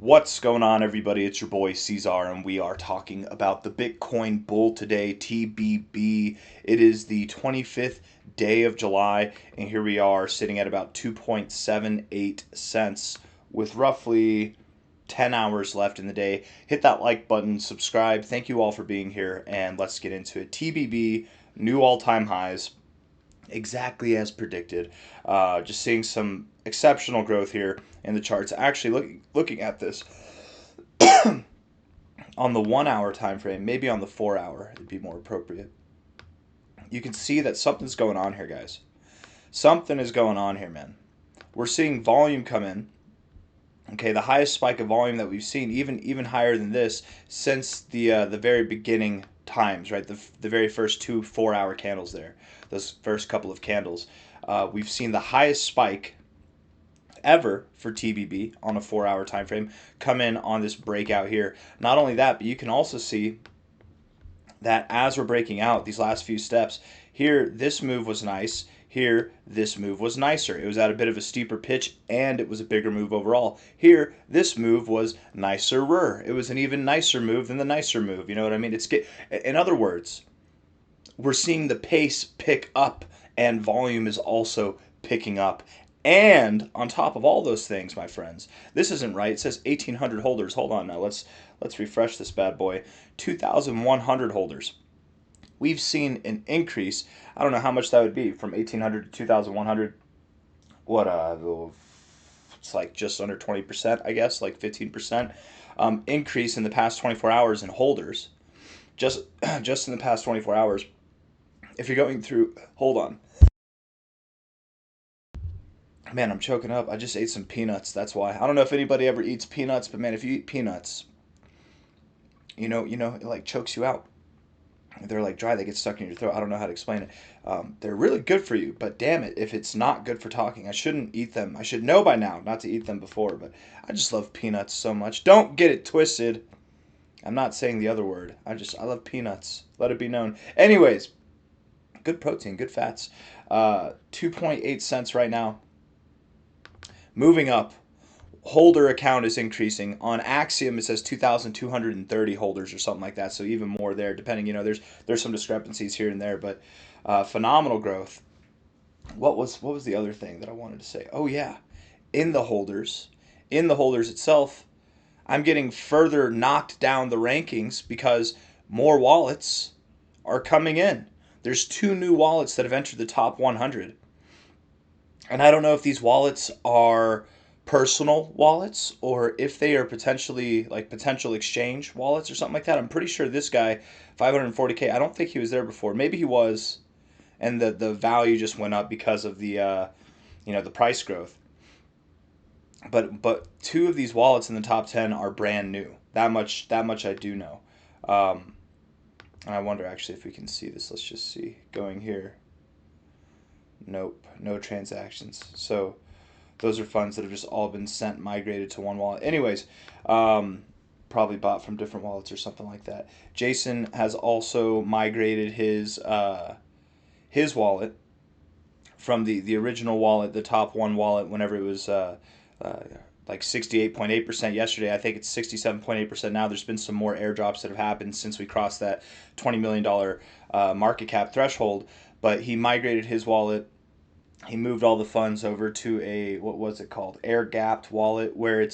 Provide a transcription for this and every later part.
What's going on, everybody? It's your boy C-Zar, and we are talking about the Bitcoin bull today, TBB. It is the 25th day of July, and here we are sitting at about 2.78 cents with roughly 10 hours left in the day. Hit that like button, subscribe. Thank you all for being here, and let's get into it. TBB, new all-time highs, exactly as predicted. Just seeing some exceptional growth here in the charts. Actually, looking at this on the 1 hour time frame, maybe on the 4 hour, it'd be more appropriate. You can see that something's going on here, guys. Something is going on here, man. We're seeing volume come in. Okay, the highest spike of volume that we've seen, even higher than this, since the very beginning times, right? The very first 2 4 hour candles there, those first couple of candles, we've seen the highest spike ever for TBB on a 4 hour time frame come in on this breakout here. Not only that, but you can also see that as we're breaking out these last few steps here, this move was nice. Here, this move was nicer. It was at a bit of a steeper pitch, and it was a bigger move overall. Here, this move was nicer. It was an even nicer move than the nicer move. You know what I mean? In other words, we're seeing the pace pick up, and volume is also picking up. And on top of all those things, my friends, this isn't right. It says 1,800 holders. Hold on now. Let's refresh this bad boy. 2,100 holders. We've seen an increase. I don't know how much that would be from 1,800 to 2,100. What it's like just under 20%, I guess, like 15% increase in the past 24 hours in holders. Just in the past 24 hours. If you're going through, hold on. Man, I'm choking up. I just ate some peanuts. That's why. I don't know if anybody ever eats peanuts, but man, if you eat peanuts, it like chokes you out. They're like dry. They get stuck in your throat. I don't know how to explain it. They're really good for you, but damn it, if it's not good for talking, I shouldn't eat them. I should know by now not to eat them before, but I just love peanuts so much. Don't get it twisted. I'm not saying the other word. I love peanuts. Let it be known. Anyways, good protein, good fats. 2.8 cents right now. Moving up, holder account is increasing. On Axiom, it says 2,230 holders or something like that, so even more there, depending. There's some discrepancies here and there, but phenomenal growth. What was the other thing that I wanted to say? Oh, yeah. In the holders itself, I'm getting further knocked down the rankings because more wallets are coming in. There's 2 new wallets that have entered the top 100. And I don't know if these wallets are personal wallets or if they are potentially like potential exchange wallets or something like that. I'm pretty sure this guy, 540K, I don't think he was there before. Maybe he was, and the value just went up because of the price growth. But 2 of these wallets in the top 10 are brand new. That much I do know. And I wonder actually if we can see this. Let's just see. Going here. Nope, no transactions. So those are funds that have just all been migrated to one wallet. Anyways, probably bought from different wallets or something like that. Jason has also migrated his wallet from the original wallet, the top one wallet, whenever it was like 68.8% yesterday. I think it's 67.8% now. There's been some more airdrops that have happened since we crossed that $20 million market cap threshold. But he migrated his wallet. He moved all the funds over to a, what was it called? Air gapped wallet, where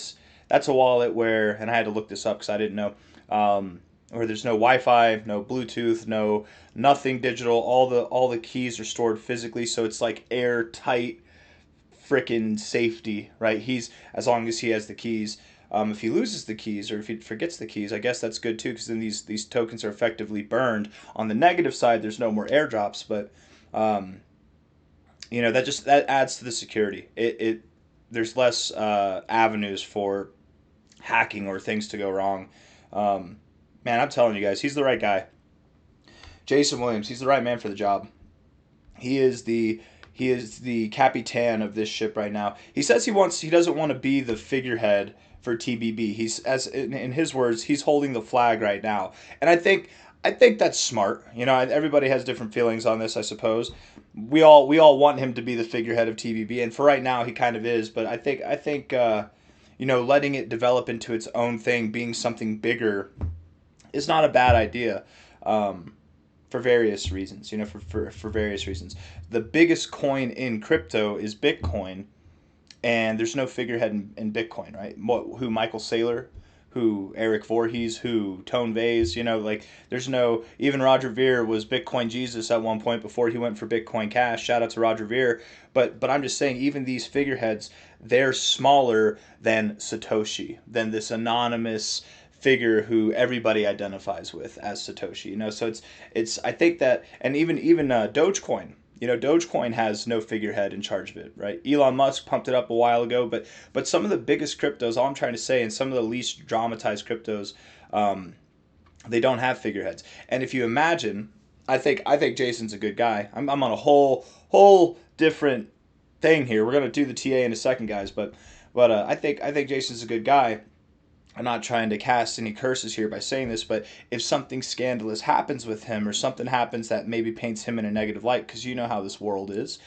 that's a wallet where, and I had to look this up because I didn't know, where there's no Wi-Fi, no Bluetooth, nothing digital. All the keys are stored physically, so it's like airtight freaking safety, right? As long as he has the keys. If he loses the keys or if he forgets the keys, I guess that's good too, because then these tokens are effectively burned. On the negative side, there's no more airdrops, but that adds to the security. There's less avenues for hacking or things to go wrong. Man, I'm telling you guys, he's the right guy. Jason Williams, he's the right man for the job. He is the capitan of this ship right now. He says he doesn't want to be the figurehead for TBB. He's, as in his words, he's holding the flag right now. And I think that's smart. Everybody has different feelings on this, I suppose. We all want him to be the figurehead of TBB, and for right now he kind of is, but I think letting it develop into its own thing, being something bigger, is not a bad idea. For various reasons, for various reasons. The biggest coin in crypto is Bitcoin, and there's no figurehead in Bitcoin, right? Who Michael Saylor, who Eric Voorhees, who Tone Vays, like there's no, even Roger Ver was Bitcoin Jesus at one point before he went for Bitcoin Cash. Shout out to Roger Ver. But I'm just saying, even these figureheads, they're smaller than Satoshi, than this anonymous figure who everybody identifies with as Satoshi. So it's I think that, and even Dogecoin. Dogecoin has no figurehead in charge of it, right? Elon Musk pumped it up a while ago, but some of the biggest cryptos, all I'm trying to say, and some of the least dramatized cryptos, they don't have figureheads. And if you imagine, I think Jason's a good guy. I'm on a whole different thing here. We're gonna do the TA in a second, guys, but I think Jason's a good guy. I'm not trying to cast any curses here by saying this, but if something scandalous happens with him, or something happens that maybe paints him in a negative light, because you know how this world is,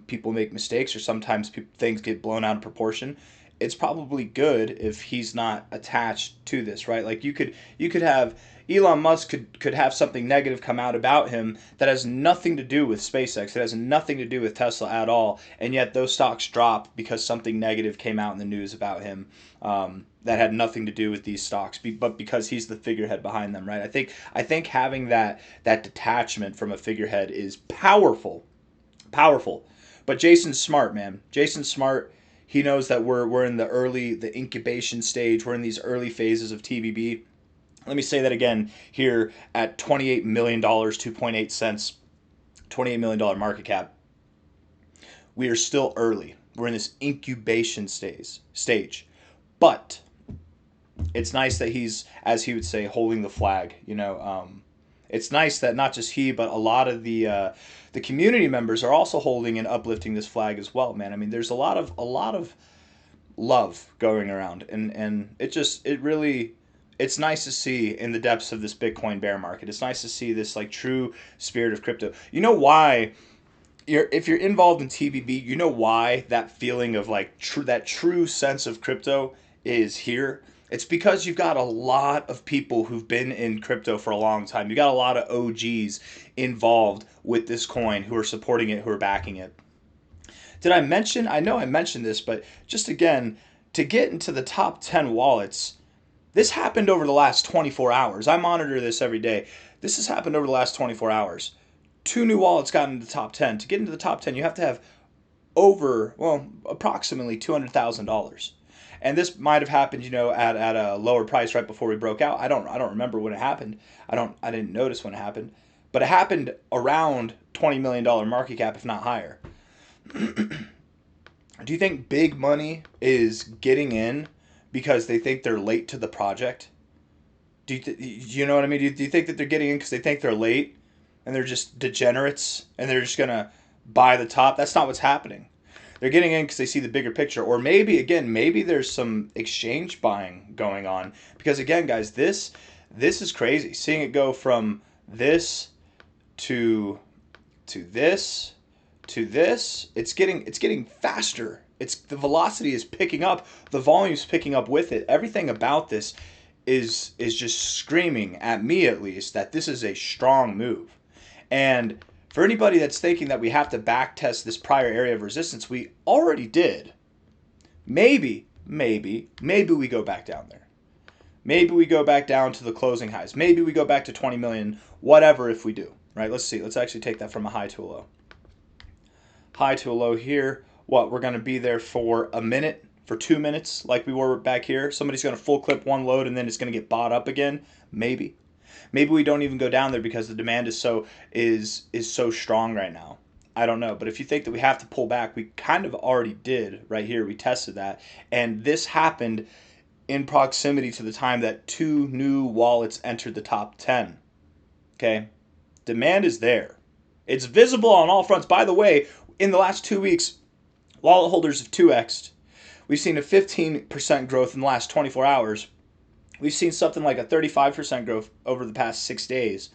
people make mistakes, or sometimes things get blown out of proportion. It's probably good if he's not attached to this, right? Like you could have Elon Musk could have something negative come out about him that has nothing to do with SpaceX. It has nothing to do with Tesla at all, and yet those stocks drop because something negative came out in the news about him. That had nothing to do with these stocks, but because he's the figurehead behind them, right? I think having that detachment from a figurehead is powerful, powerful. But Jason's smart, man. Jason's smart. He knows that we're in the incubation stage. We're in these early phases of TBB. Let me say that again here at $28 million, 2.8 cents, $28 million market cap. We are still early. We're in this incubation stage. But it's nice that he's, as he would say, holding the flag. It's nice that not just he, but a lot of the community members are also holding and uplifting this flag as well, man. I mean, there's a lot of love going around, and it's nice to see in the depths of this Bitcoin bear market. It's nice to see this like true spirit of crypto. You know why? If you're involved in TBB, you know why that feeling of like that true sense of crypto is here. It's because you've got a lot of people who've been in crypto for a long time. You got a lot of OGs involved with this coin who are supporting it, who are backing it. Did I mention? I know I mentioned this, but just again, to get into the top 10 wallets, this happened over the last 24 hours. I monitor this every day. This has happened over the last 24 hours. 2 new wallets got into the top 10. To get into the top 10, you have to have approximately $200,000. And this might have happened, at a lower price right before we broke out. I don't remember when it happened. I didn't notice when it happened, but it happened around $20 million market cap, if not higher. Do you think big money is getting in because they think they're late to the project? You know what I mean? Do you think that they're getting in because they think they're late and they're just degenerates and they're just gonna buy the top? That's not what's happening. They're getting in because they see the bigger picture. Or maybe there's some exchange buying going on. Because again, guys, this is crazy. Seeing it go from this to this to this, it's getting faster. The velocity is picking up, the volume's picking up with it. Everything about this is just screaming at me, at least, that this is a strong move. And for anybody that's thinking that we have to back test this prior area of resistance, we already did. Maybe we go back down there. Maybe we go back down to the closing highs. Maybe we go back to 20 million, whatever if we do, right? Let's see. Let's actually take that from a high to a low. High to a low here. We're going to be there for a minute, for 2 minutes, like we were back here. Somebody's going to full clip one load and then it's going to get bought up again. Maybe we don't even go down there because the demand is so strong right now. I don't know. But if you think that we have to pull back, we kind of already did right here. We tested that. And this happened in proximity to the time that 2 new wallets entered the top 10. Okay? Demand is there. It's visible on all fronts. By the way, in the last 2 weeks, wallet holders have 2x'd. We've seen a 15% growth in the last 24 hours. We've seen something like a 35% growth over the past 6 days.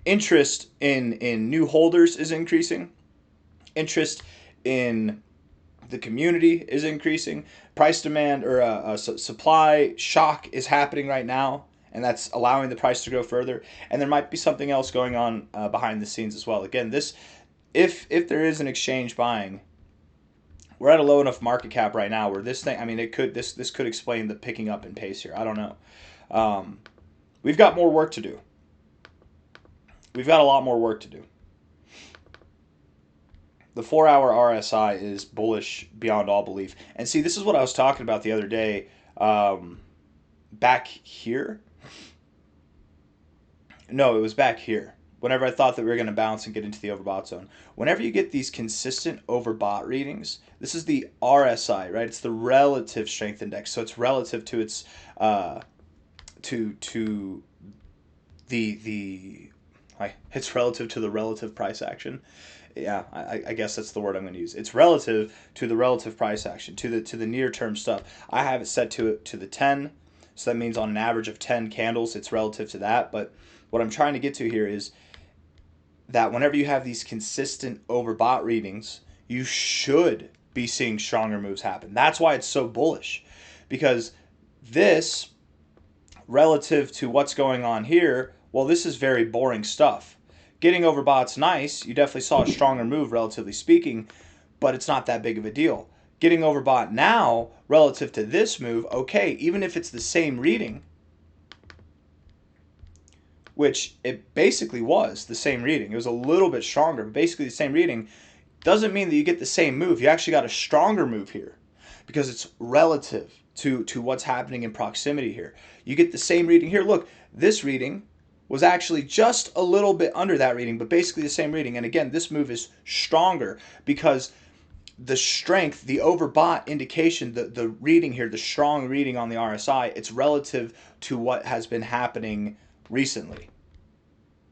Interest in new holders is increasing. Interest in The community is increasing. Price demand or supply shock is happening right now, and that's allowing the price to go further. And there might be something else going on behind the scenes as well. Again, this if there is an exchange buying, we're at a low enough market cap right now where this thing, I mean, it could this could explain the picking up in pace here. I don't know. We've got more work to do. We've got a lot more work to do. The 4-hour RSI is bullish beyond all belief. And see, this is what I was talking about the other day. Back here. No, it was back here. Whenever I thought that we were going to bounce and get into the overbought zone. Whenever you get these consistent overbought readings, this is the RSI, right? It's the relative strength index. So it's relative to its it's relative to the relative price action. Yeah, I guess that's the word I'm going to use. It's relative to the relative price action, to the near term stuff. I have it set to the 10, so that means on an average of 10 candles, it's relative to that. But what I'm trying to get to here is that whenever you have these consistent overbought readings, you should be seeing stronger moves happen. That's why it's so bullish, because this relative to what's going on here, well, this is very boring stuff. Getting overbought's nice. You definitely saw a stronger move, relatively speaking, but it's not that big of a deal. Getting overbought now, relative to this move, okay, even if it's the same reading, which it basically was the same reading. It was a little bit stronger, but basically the same reading, doesn't mean that you get the same move. You actually got a stronger move here because it's relative to what's happening in proximity here. You get the same reading here. Look, this reading was actually just a little bit under that reading, but basically the same reading. And again, this move is stronger because the strength, the overbought indication, the reading here, the strong reading on the RSI, it's relative to what has been happening recently.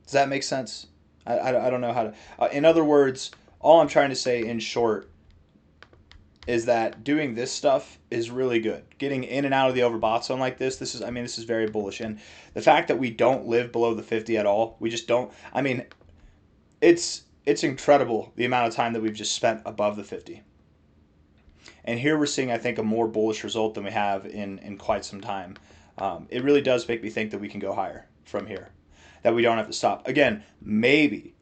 Does that make sense? I don't know how to... in other words, all I'm trying to say in short is that doing this stuff is really good. Getting in and out of the overbought zone like this is very bullish. And the fact that we don't live below the 50 at all, we just don't... I mean, it's incredible the amount of time that we've just spent above the 50. And here we're seeing, I think, a more bullish result than we have in quite some time. It really does make me think that we can go higher from here, that we don't have to stop. Again, maybe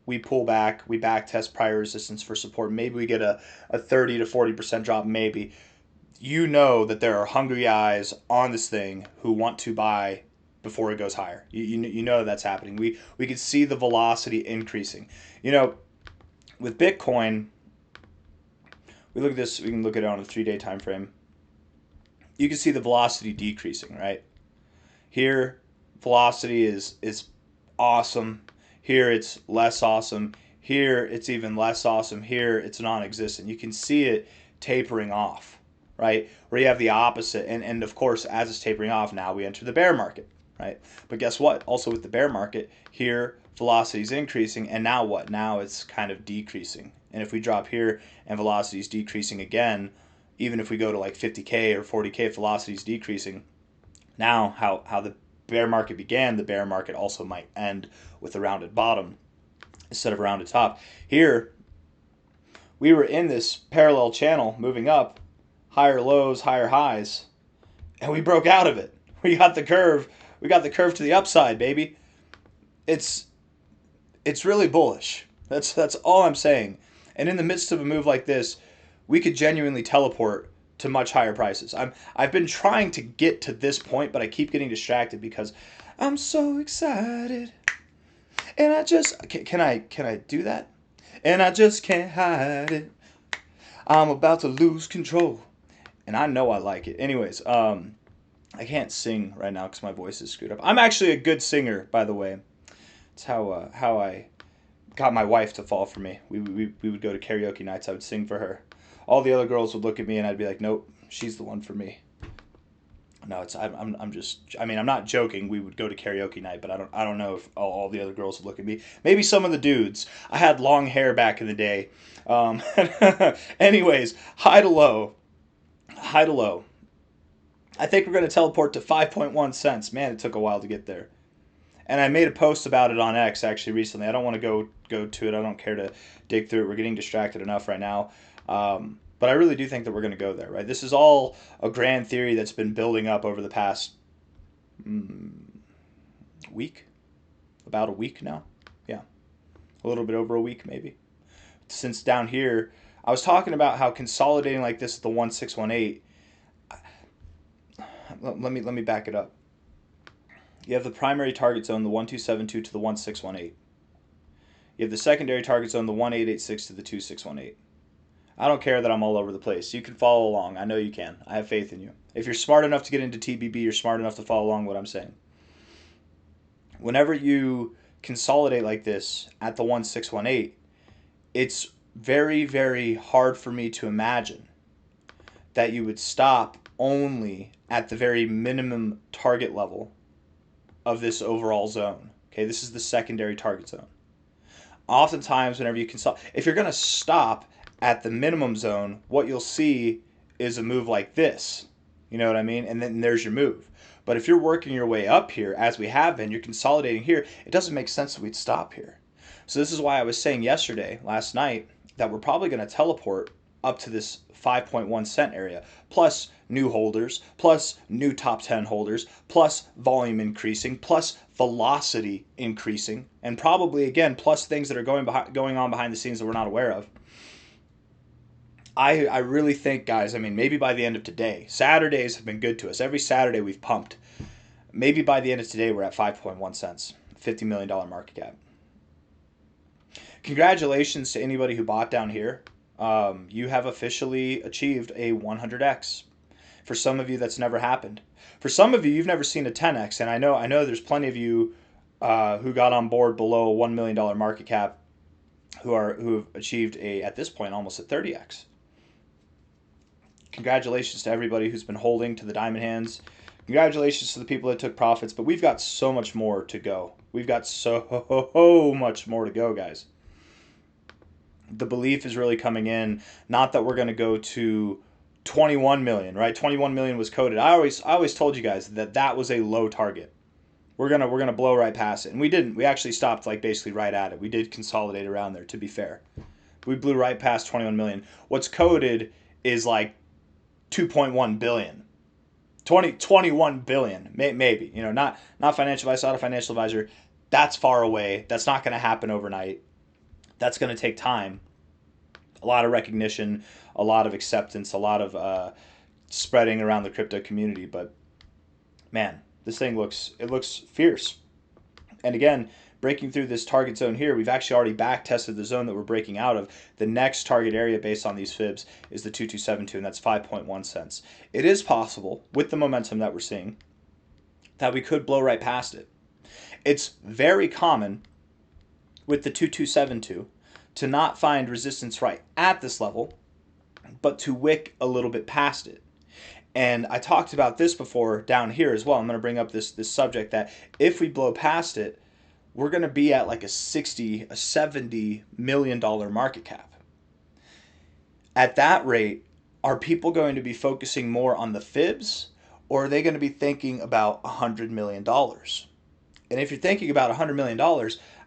we pull back, we back test prior resistance for support. Maybe we get a 30 to 40% drop, maybe. You know that there are hungry eyes on this thing who want to buy before it goes higher. You know that's happening. We could see the velocity increasing. You know, with Bitcoin, we look at this, we can look at it on a 3-day time frame. You can see the velocity decreasing, right? Here, velocity is awesome. Here, it's less awesome. Here, it's even less awesome. Here, it's non-existent. You can see it tapering off, right? Where you have the opposite. And of course, as it's tapering off, now we enter the bear market, right? But guess what? Also with the bear market, here, velocity is increasing. And now what? Now it's kind of decreasing. And if we drop here and velocity is decreasing again, even if we go to like 50K or 40K, velocity is decreasing. Now, how the bear market began, the bear market also might end with a rounded bottom instead of a rounded top. Here, we were in this parallel channel moving up, higher lows, higher highs, and we broke out of it. We got the curve. We got the curve to the upside, baby. It's really bullish. That's all I'm saying. And in the midst of a move like this, we could genuinely teleport to much higher prices. I've been trying to get to this point, but I keep getting distracted because I'm so excited. And I just can I do that? And I just can't hide it. I'm about to lose control. And I know I like it. Anyways, I can't sing right now because my voice is screwed up. I'm actually a good singer, by the way. It's how I got my wife to fall for me. We would go to karaoke nights. I would sing for her. All the other girls would look at me and I'd be like, nope, she's the one for me. No, I'm not joking. We would go to karaoke night, but I don't know if all the other girls would look at me. Maybe some of the dudes. I had long hair back in the day. Anyways, high to low. I think we're going to teleport to 5.1 cents. Man, it took a while to get there. And I made a post about it on X actually recently. I don't want to go to it. I don't care to dig through it. We're getting distracted enough right now. But I really do think that we're going to go there, right? This is all a grand theory that's been building up over the past week, about a week now. Yeah, a little bit over a week maybe. Since down here, I was talking about how consolidating like this at the 1618. Let me back it up. You have the primary target zone, the 1272 to the 1618. You have the secondary target zone, the 1886 to the 2618. I don't care that I'm all over the place. You can follow along. I know you can. I have faith in you. If you're smart enough to get into TBB, you're smart enough to follow along what I'm saying. Whenever you consolidate like this at the 1618, it's very, very hard for me to imagine that you would stop only at the very minimum target level of this overall zone. Okay, this is the secondary target zone. Oftentimes, whenever you consolidate, if you're going to stop at the minimum zone, what you'll see is a move like this. You know what I mean? And then there's your move. But if you're working your way up here, as we have been, you're consolidating here, it doesn't make sense that we'd stop here. So this is why I was saying last night, that we're probably going to teleport up to this 5.1 cent area, plus new holders, plus new top 10 holders, plus volume increasing, plus velocity increasing, and probably, again, plus things that are going on behind the scenes that we're not aware of. I really think, guys, I mean, maybe by the end of today, Saturdays have been good to us. Every Saturday we've pumped. Maybe by the end of today we're at 5.1 cents, $50 million market cap. Congratulations to anybody who bought down here. You have officially achieved a 100x. For some of you, that's never happened. For some of you, you've never seen a 10x, and I know there's plenty of you who got on board below a $1 million market cap who have achieved at this point almost a 30x. Congratulations to everybody who's been holding to the diamond hands. Congratulations to the people that took profits, but we've got so much more to go. We've got so much more to go, guys. The belief is really coming in, not that we're going to go to 21 million, right? 21 million was coded. I always told you guys that was a low target. We're going to blow right past it. And we didn't. We actually stopped like basically right at it. We did consolidate around there, to be fair. We blew right past 21 million. What's coded is like 2.1 billion. 21 billion, maybe. You know, not financial advice, not a financial advisor. That's far away. That's not going to happen overnight. That's going to take time. A lot of recognition, a lot of acceptance, a lot of spreading around the crypto community. But man, this thing looks fierce. And again, breaking through this target zone here, we've actually already back tested the zone that we're breaking out of. The next target area based on these fibs is the 2272, and that's 5.1 cents. It is possible, with the momentum that we're seeing, that we could blow right past it. It's very common with the 2272 to not find resistance right at this level, but to wick a little bit past it. And I talked about this before down here as well. I'm going to bring up this subject that if we blow past it, we're going to be at like a $70 million market cap. At that rate, are people going to be focusing more on the fibs, or are they going to be thinking about $100 million? And if you're thinking about $100 million,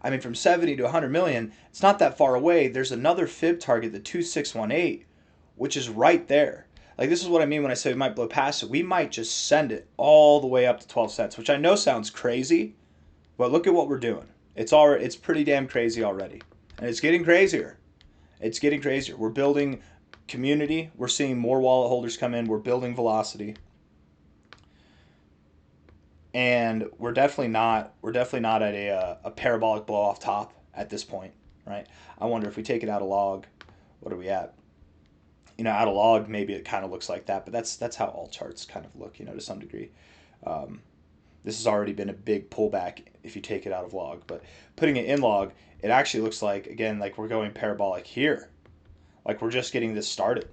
I mean, from 70 to 100 million, it's not that far away. There's another fib target, the 2618, which is right there. Like, this is what I mean when I say we might blow past it. We might just send it all the way up to 12 cents, which I know sounds crazy, but look at what we're doing. It's pretty damn crazy already. And it's getting crazier. It's getting crazier. We're building community. We're seeing more wallet holders come in. We're building velocity. And we're definitely not at a parabolic blow off top at this point, right? I wonder if we take it out of log, what are we at? You know, out of log, maybe it kind of looks like that, but that's how all charts kind of look, you know, to some degree. This has already been a big pullback if you take it out of log, but putting it in log, it actually looks like, again, like we're going parabolic here. Like we're just getting this started.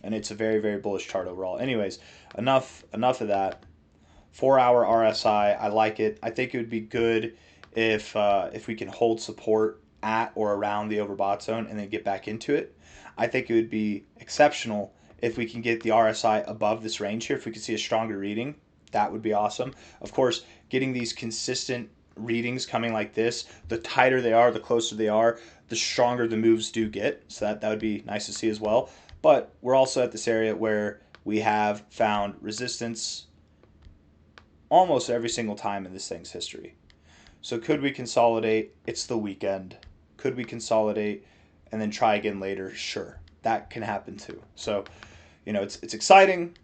And it's a very, very bullish chart overall. Anyways, enough of that. 4-hour RSI, I like it. I think it would be good if we can hold support at or around the overbought zone and then get back into it. I think it would be exceptional if we can get the RSI above this range here. If we could see a stronger reading, that would be awesome. Of course, getting these consistent readings coming like this, the tighter they are, the closer they are, the stronger the moves do get. So that would be nice to see as well. But we're also at this area where we have found resistance almost every single time in this thing's history. So could we consolidate? It's the weekend. Could we consolidate and then try again later? Sure. That can happen too. So, it's exciting.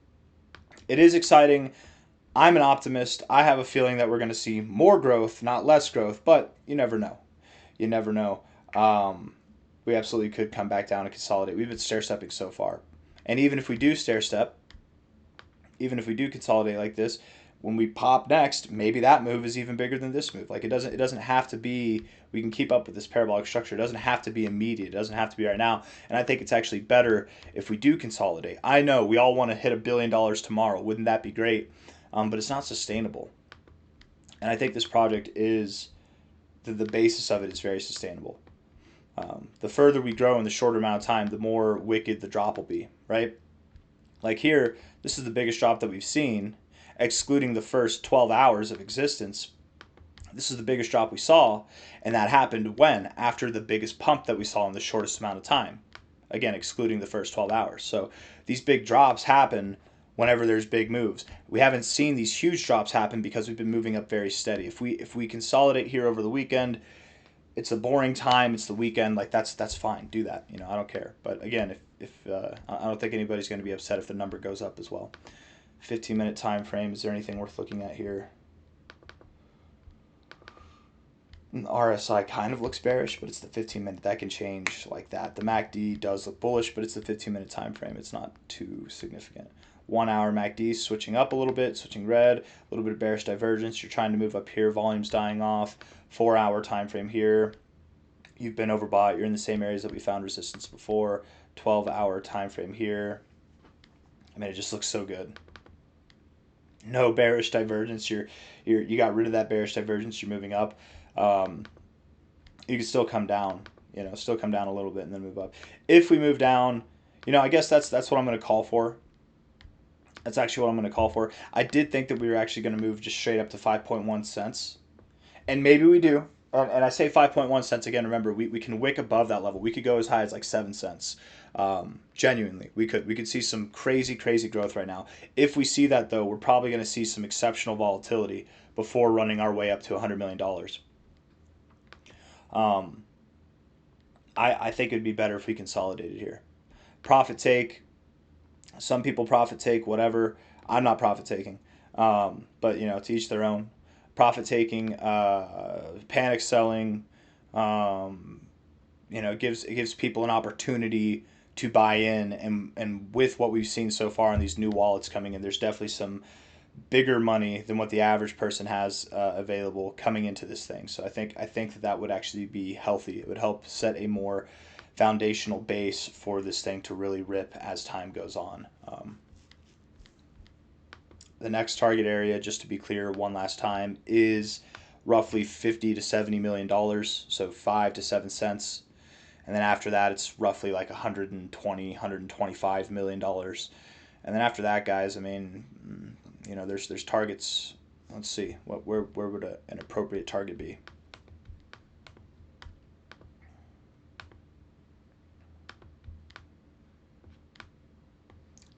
It is exciting. I'm an optimist. I have a feeling that we're going to see more growth, not less growth, but you never know. You never know. We absolutely could come back down and consolidate. We've been stair-stepping so far. And even if we do stair-step, even if we do consolidate like this, when we pop next, maybe that move is even bigger than this move. Like it doesn't have to be, we can keep up with this parabolic structure. It doesn't have to be immediate. It doesn't have to be right now. And I think it's actually better if we do consolidate. I know we all want to hit $1 billion tomorrow. Wouldn't that be great? But it's not sustainable. And I think this project is, the basis of it is very sustainable. The further we grow in the shorter amount of time, the more wicked the drop will be, right? Like here, this is the biggest drop that we've seen, excluding the first 12 hours of existence. This is the biggest drop we saw, and that happened when? After the biggest pump that we saw in the shortest amount of time. Again, excluding the first 12 hours. So these big drops happen whenever there's big moves. We haven't seen these huge drops happen because we've been moving up very steady. If we consolidate here over the weekend, it's a boring time, it's the weekend, like that's fine. Do that. I don't care. But again, if I don't think anybody's going to be upset if the number goes up as well. 15-minute time frame. Is there anything worth looking at here? The RSI kind of looks bearish, but it's the 15-minute that can change like that. The MACD does look bullish, but it's the 15-minute time frame. It's not too significant. 1 hour MACD switching up a little bit, switching red, a little bit of bearish divergence. You're trying to move up here, volume's dying off. 4 hour time frame here. You've been overbought. You're in the same areas that we found resistance before. 12-hour time frame here. I mean, it just looks so good. No bearish divergence. You got rid of that bearish divergence. You're moving up. You can still come down. Still come down a little bit and then move up. If we move down, I guess that's what I'm going to call for. That's actually what I'm going to call for. I did think that we were actually going to move just straight up to 5.1 cents. And maybe we do. And I say 5.1 cents again. Remember, we can wick above that level. We could go as high as like 7 cents. Genuinely, we could see some crazy growth right now. If we see that, though, we're probably going to see some exceptional volatility before running our way up to $100 million. I think it would be better if we consolidated here. Profit take. Some people profit take, whatever. I'm not profit taking. But, to each their own. Profit taking, panic selling, it gives people an opportunity to buy in, and with what we've seen so far in these new wallets coming in, there's definitely some bigger money than what the average person has available coming into this thing. So I think that would actually be healthy. It would help set a more foundational base for this thing to really rip as time goes on. The next target area, just to be clear one last time, is roughly $50 to $70 million, so 5 to 7 cents. And then after that, it's roughly like $120, $125 million. And then after that, guys, I mean, there's targets. Let's see, where would an appropriate target be?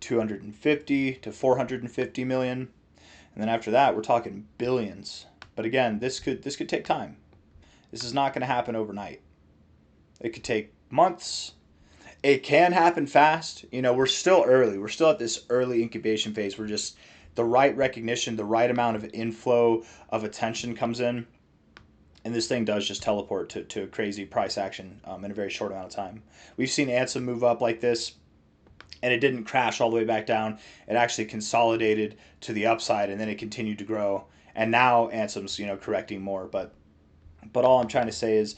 $250 to $450 million, and then after that, we're talking billions. But again, this could take time. This is not going to happen overnight. It could take months. It can happen fast. We're still early. We're still at this early incubation phase. We're just the right recognition, the right amount of inflow of attention comes in, and this thing does just teleport to crazy price action in a very short amount of time. We've seen ANSEM move up like this, and it didn't crash all the way back down. It actually consolidated to the upside, and then it continued to grow. And now ANSEM's correcting more. But all I'm trying to say is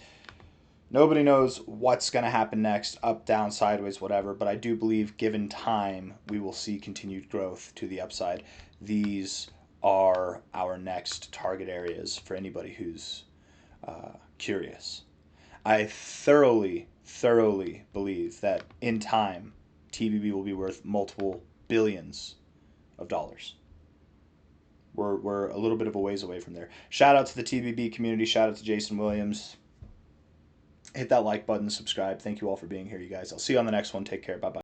nobody knows what's going to happen next, up, down, sideways, whatever. But I do believe, given time, we will see continued growth to the upside. These are our next target areas for anybody who's curious. I thoroughly believe that in time, TBB will be worth multiple billions of dollars. We're a little bit of a ways away from there. Shout out to the TBB community. Shout out to Jason Williams. Hit that like button, subscribe. Thank you all for being here, you guys. I'll see you on the next one. Take care. Bye-bye.